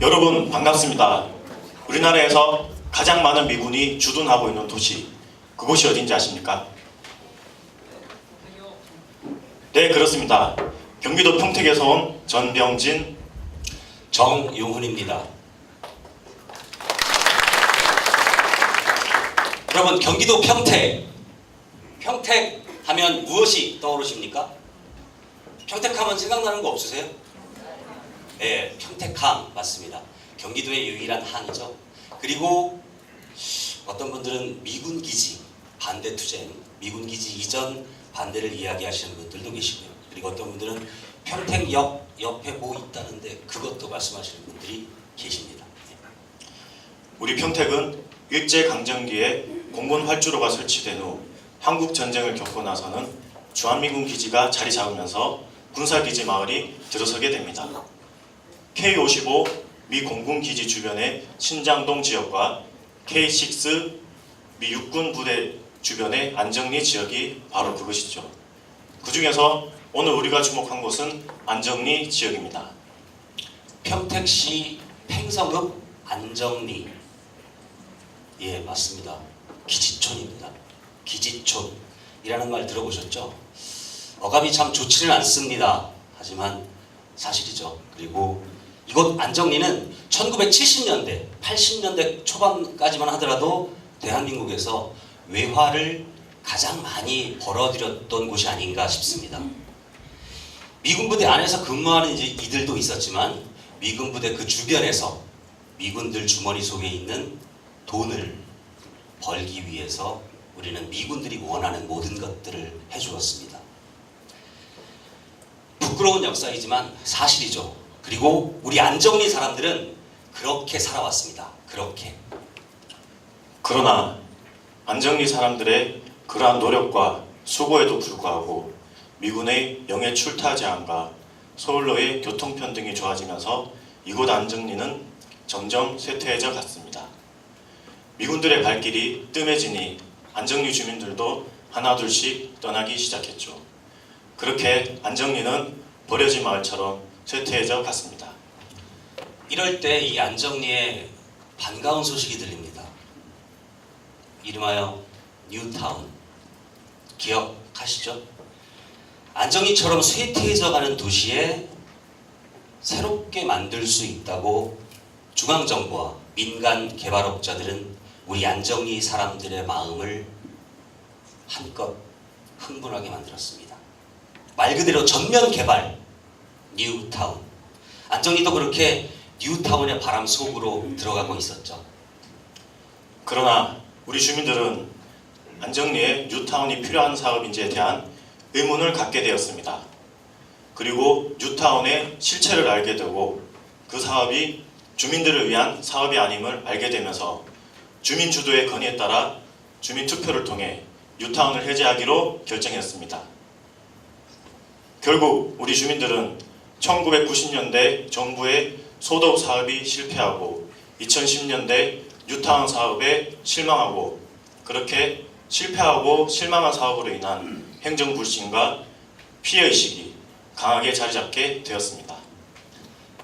여러분 반갑습니다. 우리나라에서 가장 많은 미군이 주둔하고 있는 도시, 그곳이 어딘지 아십니까? 네, 그렇습니다. 경기도 평택에서 온 전병진, 정용훈입니다. 여러분, 경기도 평택 하면 무엇이 떠오르십니까? 평택하면 생각나는 거 없으세요? 네, 평택항 맞습니다. 경기도의 유일한 항이죠. 그리고 어떤 분들은 미군 기지 반대 투쟁, 미군 기지 이전 반대를 이야기하시는 분들도 계시고요. 그리고 어떤 분들은 평택역 옆에 뭐 있다는데 그것도 말씀하시는 분들이 계십니다. 우리 평택은 일제강점기에 공군 활주로가 설치된 후 한국전쟁을 겪고 나서는 주한미군 기지가 자리 잡으면서 군사기지 마을이 들어서게 됩니다. K-55 미 공군 기지 주변의 신장동 지역과 K-6 미 육군 부대 주변의 안정리 지역이 바로 그것이죠. 그 중에서 오늘 우리가 주목한 곳은 안정리 지역입니다. 평택시 팽성읍 안정리. 예, 맞습니다. 기지촌입니다. 기지촌이라는 말 들어보셨죠? 어감이 참 좋지는 않습니다. 하지만 사실이죠. 그리고 이곳 안정리는 1970년대, 80년대 초반까지만 하더라도 대한민국에서 외화를 가장 많이 벌어들였던 곳이 아닌가 싶습니다. 미군 부대 안에서 근무하는 이들도 있었지만 미군 부대 그 주변에서 미군들 주머니 속에 있는 돈을 벌기 위해서 우리는 미군들이 원하는 모든 것들을 해주었습니다. 부끄러운 역사이지만 사실이죠. 그리고 우리 안정리 사람들은 그렇게 살아왔습니다. 그렇게. 그러나 안정리 사람들의 그러한 노력과 수고에도 불구하고 미군의 영해 출타 제한과 서울로의 교통편 등이 좋아지면서 이곳 안정리는 점점 쇠퇴해져 갔습니다. 미군들의 발길이 뜸해지니 안정리 주민들도 하나둘씩 떠나기 시작했죠. 그렇게 안정리는 버려진 마을처럼 쇠퇴해져 갔습니다. 이럴 때 이 안정리에 반가운 소식이 들립니다. 이름하여 뉴타운. 기억하시죠? 안정리처럼 쇠퇴해져 가는 도시에 새롭게 만들 수 있다고 중앙정부와 민간 개발업자들은 우리 안정리 사람들의 마음을 한껏 흥분하게 만들었습니다. 말 그대로 전면 개발, 뉴타운. 안정리도 그렇게 뉴타운의 바람 속으로 들어가고 있었죠. 그러나 우리 주민들은 안정리에 뉴타운이 필요한 사업인지에 대한 의문을 갖게 되었습니다. 그리고 뉴타운의 실체를 알게 되고 그 사업이 주민들을 위한 사업이 아님을 알게 되면서 주민 주도의 건의에 따라 주민 투표를 통해 뉴타운을 해제하기로 결정했습니다. 결국 우리 주민들은 1990년대 정부의 소도읍 사업이 실패하고 2010년대 뉴타운 사업에 실망하고 그렇게 실패하고 실망한 사업으로 인한 행정불신과 피해의식이 강하게 자리잡게 되었습니다.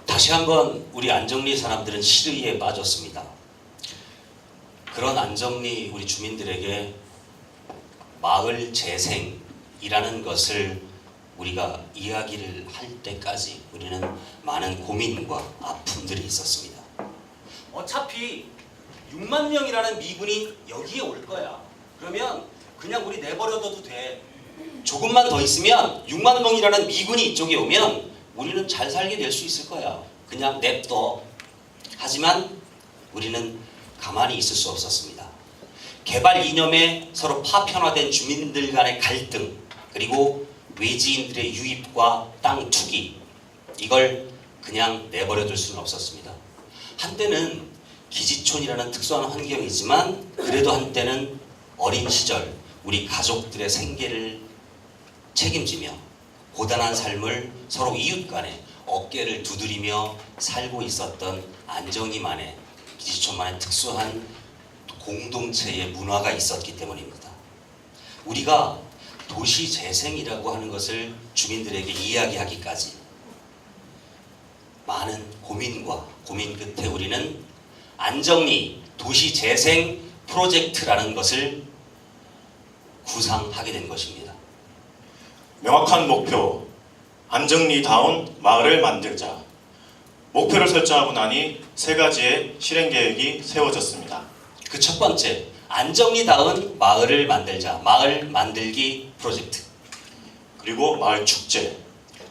다시 한번 우리 안정리 사람들은 시리에 빠졌습니다. 그런 안정리 우리 주민들에게 마을 재생이라는 것을 우리가 이야기를 할 때까지 우리는 많은 고민과 아픔들이 있었습니다. 어차피 6만 명이라는 미군이 여기에 올 거야. 그러면 그냥 우리 내버려둬도 돼. 조금만 더 있으면 6만 명이라는 미군이 이쪽에 오면 우리는 잘 살게 될 수 있을 거야. 그냥 냅둬. 하지만 우리는 가만히 있을 수 없었습니다. 개발 이념에 서로 파편화된 주민들 간의 갈등, 그리고 외지인들의 유입과 땅 투기, 이걸 그냥 내버려둘 수는 없었습니다. 한때는 기지촌이라는 특수한 환경이지만 그래도 한때는 어린 시절 우리 가족들의 생계를 책임지며 고단한 삶을 서로 이웃 간에 어깨를 두드리며 살고 있었던 안정리만의, 기지촌만의 특수한 공동체의 문화가 있었기 때문입니다. 우리가 도시 재생이라고 하는 것을 주민들에게 이야기하기까지 많은 고민과 고민 끝에 우리는 안정리 도시재생 프로젝트라는 것을 구상하게 된 것입니다. 명확한 목표, 안정리다운 마을을 만들자. 목표를 설정하고 나니 세 가지의 실행 계획이 세워졌습니다. 그 첫 번째, 안정리다운 마을을 만들자. 마을 만들기 프로젝트. 그리고 마을 축제.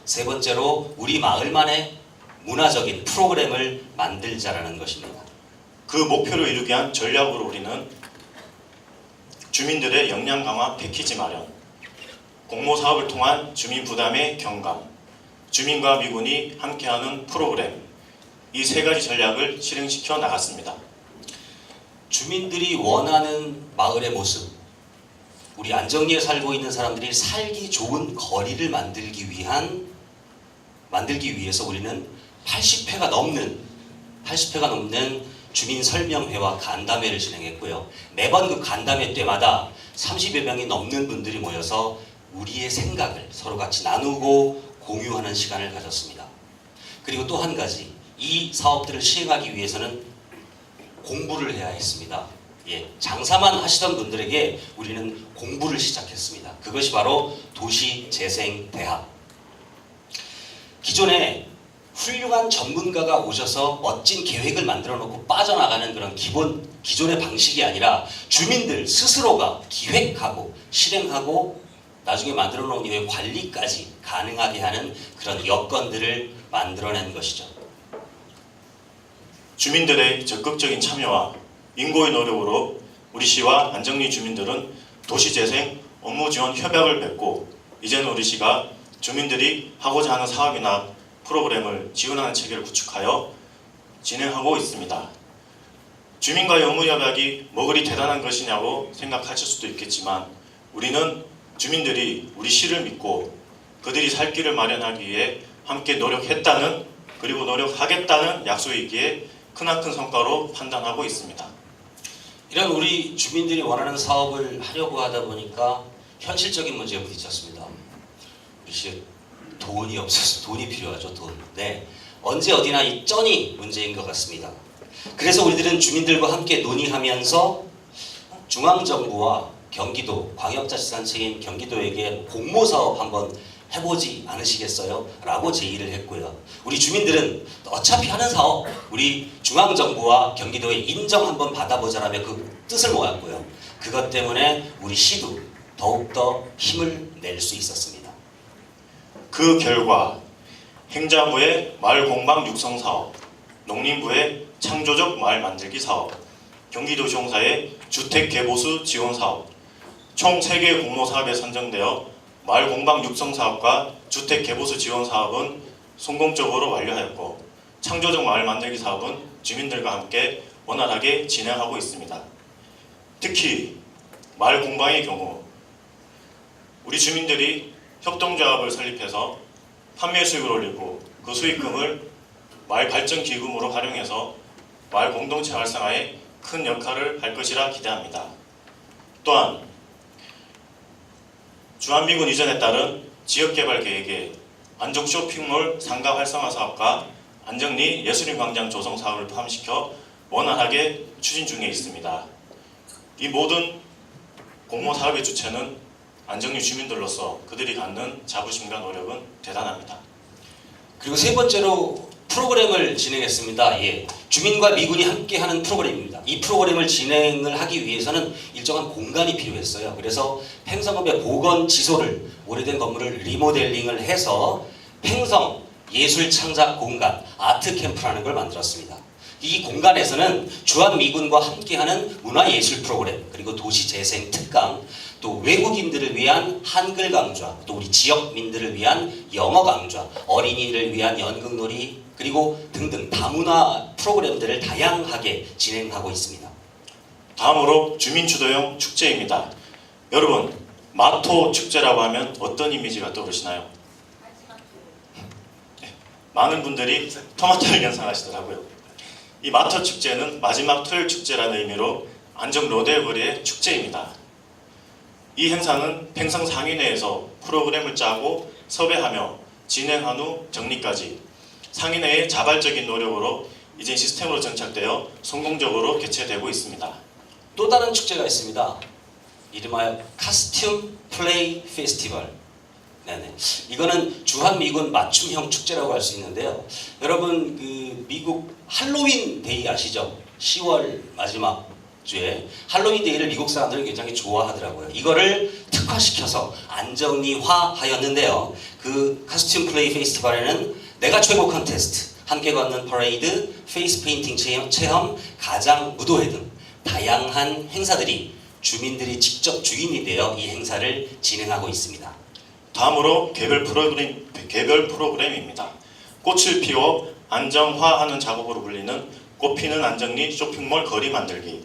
세 번째로 우리 마을만의 문화적인 프로그램을 만들자라는 것입니다. 그 목표를 이루기 위한 전략으로 우리는 주민들의 역량 강화 패키지 마련, 공모 사업을 통한 주민 부담의 경감, 주민과 미군이 함께하는 프로그램, 이 세 가지 전략을 실행시켜 나갔습니다. 주민들이 원하는 마을의 모습, 우리 안정리에 살고 있는 사람들이 살기 좋은 거리를 만들기 위해서 우리는 80회가 넘는 주민 설명회와 간담회를 진행했고요. 매번 그 간담회 때마다 30여 명이 넘는 분들이 모여서 우리의 생각을 서로 같이 나누고 공유하는 시간을 가졌습니다. 그리고 또 한 가지, 이 사업들을 시행하기 위해서는 공부를 해야 했습니다. 장사만 하시던 분들에게 우리는 공부를 시작했습니다. 그것이 바로 도시재생대학. 기존에 훌륭한 전문가가 오셔서 멋진 계획을 만들어 놓고 빠져나가는 그런 기존의 방식이 아니라 주민들 스스로가 기획하고 실행하고 나중에 만들어 놓은 이후에 관리까지 가능하게 하는 그런 여건들을 만들어낸 것이죠. 주민들의 적극적인 참여와 인고의 노력으로 우리 시와 안정리 주민들은 도시재생 업무 지원 협약을 맺고 이제는 우리 시가 주민들이 하고자 하는 사업이나 프로그램을 지원하는 체계를 구축하여 진행하고 있습니다. 주민과의 업무 협약이 뭐 그리 대단한 것이냐고 생각하실 수도 있겠지만 우리는 주민들이 우리 시를 믿고 그들이 살 길을 마련하기 위해 함께 노력했다는 그리고 노력하겠다는 약속이기에 크나큰 성과로 판단하고 있습니다. 이런 우리 주민들이 원하는 사업을 하려고 하다 보니까 현실적인 문제에 부딪혔습니다. 우리 시 돈이 없어서 돈이 필요하죠. 돈. 네. 언제 어디나 이 쩐이 문제인 것 같습니다. 그래서 우리들은 주민들과 함께 논의하면서 중앙정부와 경기도, 광역자치단체인 경기도에게 공모사업 한번 해보지 않으시겠어요? 라고 제의를 했고요. 우리 주민들은 어차피 하는 사업, 우리 중앙정부와 경기도의 인정 한번 받아보자라며 그 뜻을 모았고요. 그것 때문에 우리 시도 더욱더 힘을 낼 수 있었습니다. 그 결과 행자부의 마을 공방 육성 사업, 농림부의 창조적 마을 만들기 사업, 경기도시공사의 주택 개보수 지원 사업, 총 3개의 공모 사업에 선정되어 마을 공방 육성 사업과 주택 개보수 지원 사업은 성공적으로 완료하였고 창조적 마을 만들기 사업은 주민들과 함께 원활하게 진행하고 있습니다. 특히 마을 공방의 경우 우리 주민들이 협동조합을 설립해서 판매 수익을 올리고 그 수익금을 마을 발전 기금으로 활용해서 마을 공동체 활성화에 큰 역할을 할 것이라 기대합니다. 또한 주한미군 이전에 따른 지역개발 계획에 안정 쇼핑몰 상가 활성화 사업과 안정리 예술인광장 조성 사업을 포함시켜 원활하게 추진 중에 있습니다. 이 모든 공모 사업의 주체는 안정리 주민들로서 그들이 갖는 자부심과 노력은 대단합니다. 그리고 세 번째로 프로그램을 진행했습니다. 주민과 미군이 함께하는 프로그램입니다. 이 프로그램을 진행을 하기 위해서는 일정한 공간이 필요했어요. 그래서 팽성읍의 보건지소를 오래된 건물을 리모델링을 해서 팽성 예술창작 공간 아트캠프라는 걸 만들었습니다. 이 공간에서는 주한미군과 함께하는 문화예술 프로그램, 그리고 도시재생 특강, 또 외국인들을 위한 한글 강좌, 또 우리 지역민들을 위한 영어 강좌, 어린이를 위한 연극놀이, 그리고 등등 다문화 프로그램들을 다양하게 진행하고 있습니다. 다음으로 주민주도형 축제입니다. 여러분, 마토 축제라고 하면 어떤 이미지가 떠오르시나요? 많은 분들이 토마토를 연상하시더라고요. 이 마토 축제는 마지막 토요일 축제라는 의미로 안정 로데거리의 축제입니다. 이 행사는 팽성 상인회에서 프로그램을 짜고 섭외하며 진행한 후 정리까지 상인회의 자발적인 노력으로 이제 시스템으로 정착되어 성공적으로 개최되고 있습니다. 또 다른 축제가 있습니다. 이름하여 카스튬 플레이 페스티벌. 네네. 이거는 주한미군 맞춤형 축제라고 할 수 있는데요. 여러분 그 미국 할로윈 데이 아시죠? 10월 마지막 주에 할로윈 데이를 미국 사람들은 굉장히 좋아하더라고요. 이거를 특화시켜서 안정리화하였는데요. 그 카스튬 플레이 페스티벌에는 내가 최고 컨테스트, 함께 걷는 퍼레이드, 페이스 페인팅 체험, 가장 무도회 등 다양한 행사들이 주민들이 직접 주인이 되어 이 행사를 진행하고 있습니다. 다음으로 개별 프로그램입니다. 꽃을 피워 안정화하는 작업으로 불리는 꽃피는 안정리 쇼핑몰 거리 만들기,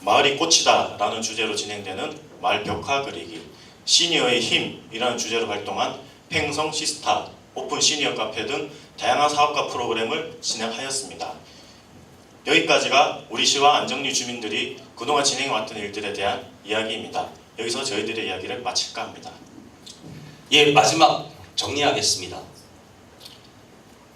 마을이 꽃이다 라는 주제로 진행되는 마을 벽화 그리기, 시니어의 힘이라는 주제로 활동한 팽성 시스타, 오픈 시니어 카페 등 다양한 사업과 프로그램을 진행하였습니다. 여기까지가 우리 시와 안정리 주민들이 그동안 진행해왔던 일들에 대한 이야기입니다. 여기서 저희들의 이야기를 마칠까 합니다. 예, 마지막 정리하겠습니다.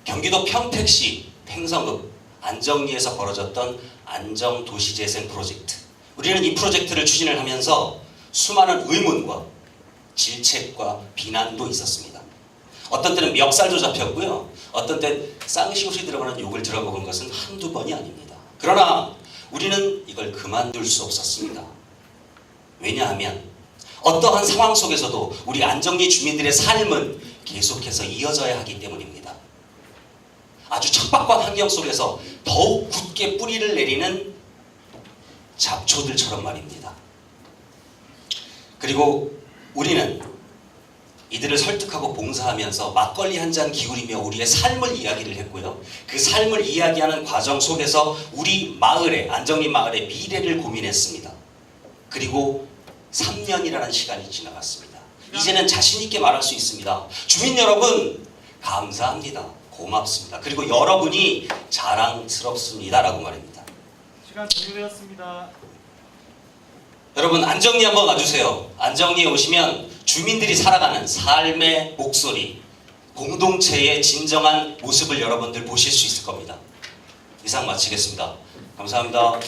경기도 평택시 팽성읍 안정리에서 벌어졌던 안정도시재생 프로젝트. 우리는 이 프로젝트를 추진을 하면서 수많은 의문과 질책과 비난도 있었습니다. 어떤 때는 멱살도 잡혔고요. 어떤 때 쌍시옷이 들어가는 욕을 들어먹은 것은 한두 번이 아닙니다. 그러나 우리는 이걸 그만둘 수 없었습니다. 왜냐하면 어떠한 상황 속에서도 우리 안정리 주민들의 삶은 계속해서 이어져야 하기 때문입니다. 아주 척박한 환경 속에서 더욱 굳게 뿌리를 내리는 잡초들처럼 말입니다. 그리고 우리는 이들을 설득하고 봉사하면서 막걸리 한 잔 기울이며 우리의 삶을 이야기를 했고요. 그 삶을 이야기하는 과정 속에서 우리 마을의, 안정리 마을의 미래를 고민했습니다. 그리고 3년이라는 시간이 지나갔습니다. 이제는 자신 있게 말할 수 있습니다. 주민 여러분, 감사합니다. 고맙습니다. 그리고 여러분이 자랑스럽습니다. 라고 말입니다. 시간 종료되었습니다. 여러분 안정리 한번 와주세요. 안정리에 오시면 주민들이 살아가는 삶의 목소리, 공동체의 진정한 모습을 여러분들 보실 수 있을 겁니다. 이상 마치겠습니다. 감사합니다.